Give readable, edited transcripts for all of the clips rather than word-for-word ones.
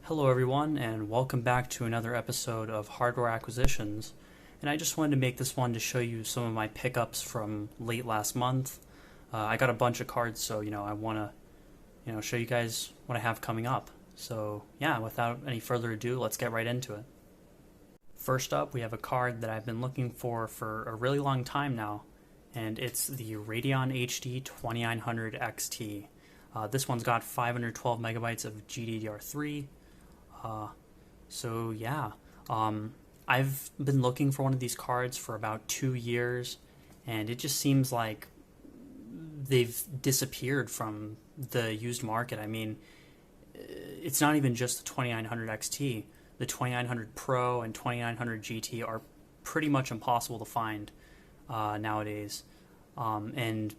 Hello everyone, and welcome back to another episode of Hardware Acquisitions. And I just wanted to make this one to show you some of my pickups from late last month. I got a bunch of cards, so I want to show you guys what I have coming up. So yeah, without any further ado, let's get right into it. First up, we have a card that I've been looking for a really long time now, and it's the Radeon HD 2900 XT. This one's got 512 megabytes of GDDR3. So yeah, I've been looking for one of these cards for about 2 years, and it just seems like they've disappeared from the used market. I mean, it's not even just the 2900 XT. The 2900 Pro and 2900 GT are pretty much impossible to find nowadays, and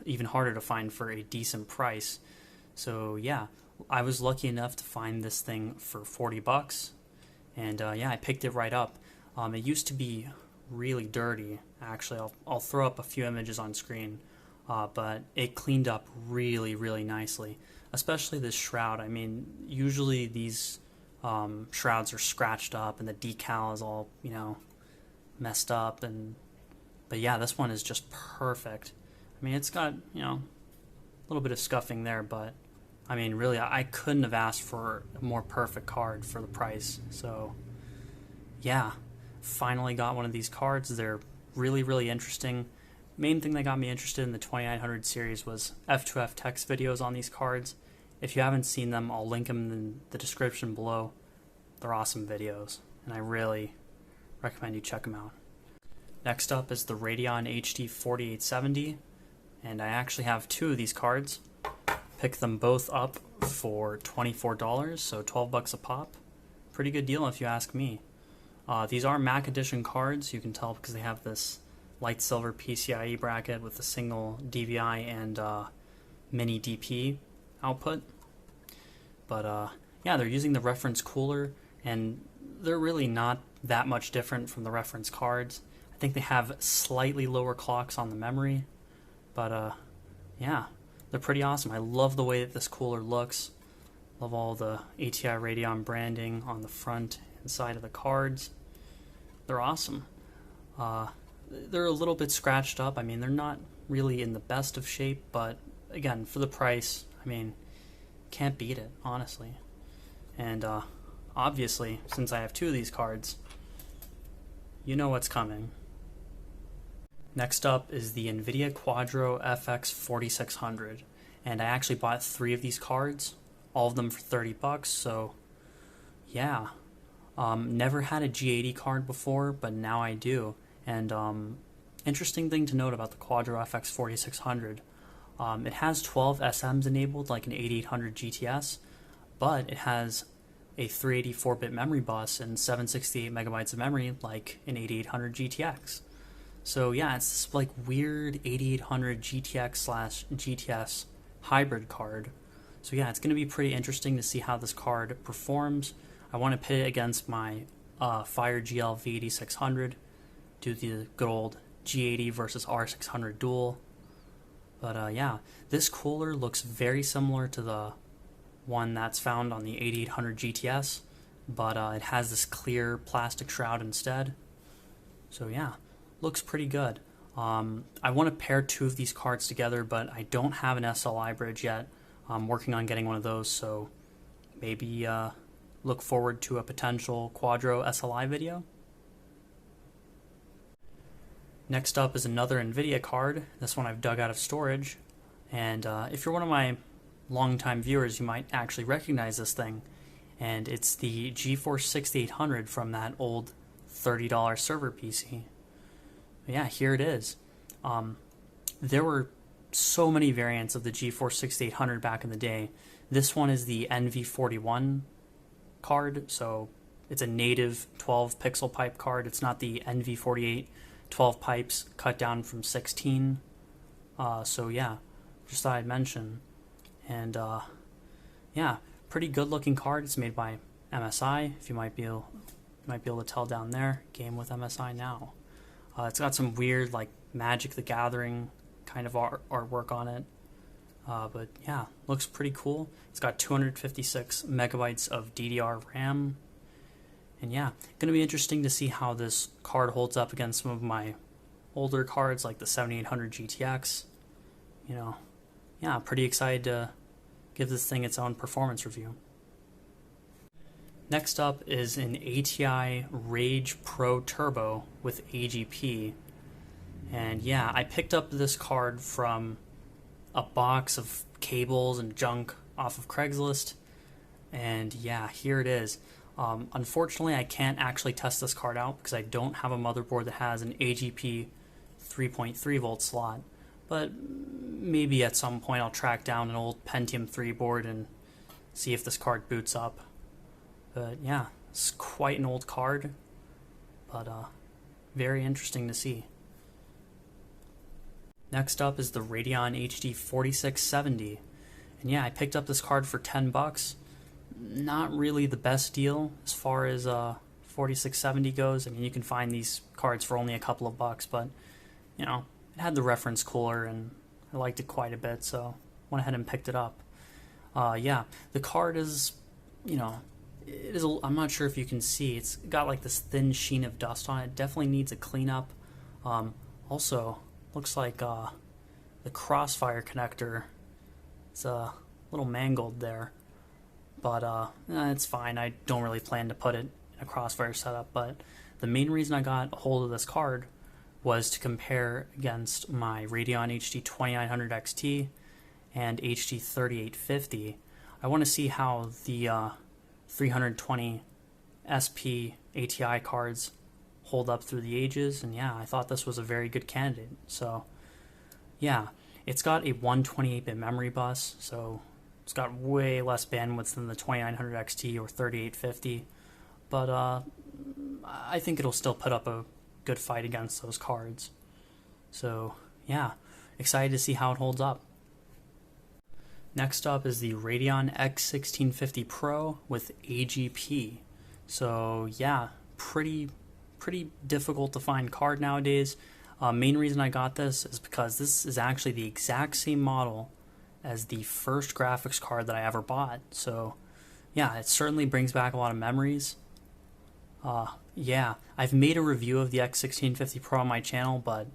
even harder to find for a decent price. So yeah, I was lucky enough to find this thing for $40, and yeah, I picked it right up. It used to be really dirty. Actually, I'll throw up a few images on screen, but it cleaned up really nicely, especially this shroud. I mean, usually these shrouds are scratched up and the decal is all messed up, but yeah, this one is just perfect. I mean, it's got a little bit of scuffing there, but I mean, really, I couldn't have asked for a more perfect card for the price. So yeah, finally got one of these cards. They're really interesting. Main thing that got me interested in the 2900 series was F2F Tech's videos on these cards. If you haven't seen them, I'll link them in the description below. They're awesome videos, and I really recommend you check them out. Next up is the Radeon HD 4870, and I actually have two of these cards. Picked them both up for $24, so $12 a pop. Pretty good deal if you ask me. These are Mac Edition cards. You can tell because they have this light silver PCIe bracket with a single DVI and mini DP output. But yeah, they're using the reference cooler, and they're really not that much different from the reference cards. I think they have slightly lower clocks on the memory, but yeah, they're pretty awesome. I love the way that this cooler looks. Love all the ATI Radeon branding on the front and side of the cards. They're awesome. They're a little bit scratched up. I mean, they're not really in the best of shape, but again, for the price, I mean, can't beat it, honestly. And obviously, since I have two of these cards, you know what's coming. Next up is the NVIDIA Quadro FX 4600, and I actually bought 3 of these cards, all of them for $30, so yeah. Never had a G80 card before, but now I do. And interesting thing to note about the Quadro FX 4600, it has 12 SMs enabled like an 8800 GTS, but it has a 384-bit memory bus and 768 megabytes of memory like an 8800 GTX. So yeah, it's this like weird 8800 GTX / GTS hybrid card. So yeah, it's going to be pretty interesting to see how this card performs. I want to pit it against my Fire GL V8600, do the good old G80 versus R600 duel. But yeah, this cooler looks very similar to the one that's found on the 8800 GTS, but it has this clear plastic shroud instead. So yeah, looks pretty good. I want to pair 2 of these cards together, but I don't have an SLI bridge yet. I'm working on getting one of those, so maybe look forward to a potential Quadro SLI video. Next up is another NVIDIA card. This one I've dug out of storage, and if you're one of my longtime viewers, you might actually recognize this thing, and it's the GeForce 6800 from that old $30 server PC. Yeah, here it is. There were so many variants of the GeForce 6800 back in the day. This one is the NV41 card, so it's a native 12 pixel pipe card. It's not the NV48 12 pipes cut down from 16. So yeah, just thought I'd mention. And yeah, pretty good looking card. It's made by MSI, if you might be able to tell down there. Game with MSI now. It's got some weird like Magic the Gathering kind of artwork on it. But yeah, looks pretty cool. It's got 256 megabytes of DDR RAM. And yeah, going to be interesting to see how this card holds up against some of my older cards like the 7800 GTX. You know, yeah, pretty excited to give this thing its own performance review. Next up is an ATI Rage Pro Turbo with AGP. And yeah, I picked up this card from a box of cables and junk off of Craigslist. And yeah, here it is. Unfortunately, I can't actually test this card out because I don't have a motherboard that has an AGP 3.3 volt slot. But maybe at some point I'll track down an old Pentium 3 board and see if this card boots up. But yeah, it's quite an old card, but very interesting to see. Next up is the Radeon HD 4670. And yeah, I picked up this card for $10. Not really the best deal as far as 4670 goes. I mean, you can find these cards for only a couple of bucks, but you know, it had the reference cooler and I liked it quite a bit, so went ahead and picked it up. Yeah, the card is, you know, it is. I'm not sure if you can see. It's got like this thin sheen of dust on it. Definitely needs a cleanup. Also, looks like the crossfire connector is a little mangled there, but it's fine. I don't really plan to put it in a crossfire setup. But the main reason I got a hold of this card was to compare against my Radeon HD 2900 XT and HD 3850. I want to see how the 320 SP ATI cards hold up through the ages, and yeah, I thought this was a very good candidate. So yeah, it's got a 128-bit memory bus, so it's got way less bandwidth than the 2900 XT or 3850, but I think it'll still put up a good fight against those cards. So yeah, excited to see how it holds up. Next up is the Radeon X1650 Pro with AGP. So yeah, pretty difficult to find card nowadays. Main reason I got this is because this is actually the exact same model as the first graphics card that I ever bought. So yeah, it certainly brings back a lot of memories. Yeah, I've made a review of the X1650 Pro on my channel, but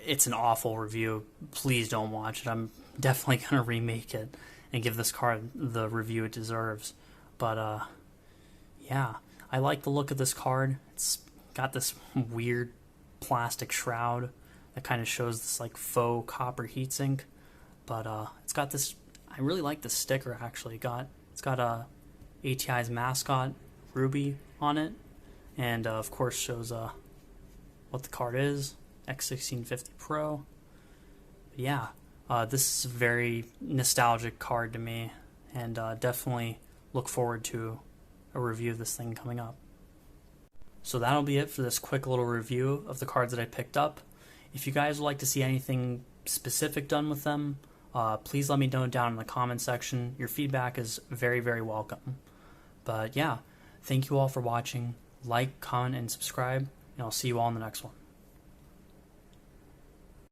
it's an awful review. Please don't watch it. I'm definitely going to remake it and give this card the review it deserves. But yeah, I like the look of this card. It's got this weird plastic shroud that kind of shows this like faux copper heatsink. But it's got this, I really like the sticker actually. It's got ATI's mascot, Ruby, on it. And of course shows what the card is, X1650 Pro. But yeah, this is a very nostalgic card to me, and definitely look forward to a review of this thing coming up. So that'll be it for this quick little review of the cards that I picked up. If you guys would like to see anything specific done with them, please let me know down in the comment section. Your feedback is very, very welcome. But yeah, thank you all for watching. Like, comment, and subscribe, and I'll see you all in the next one.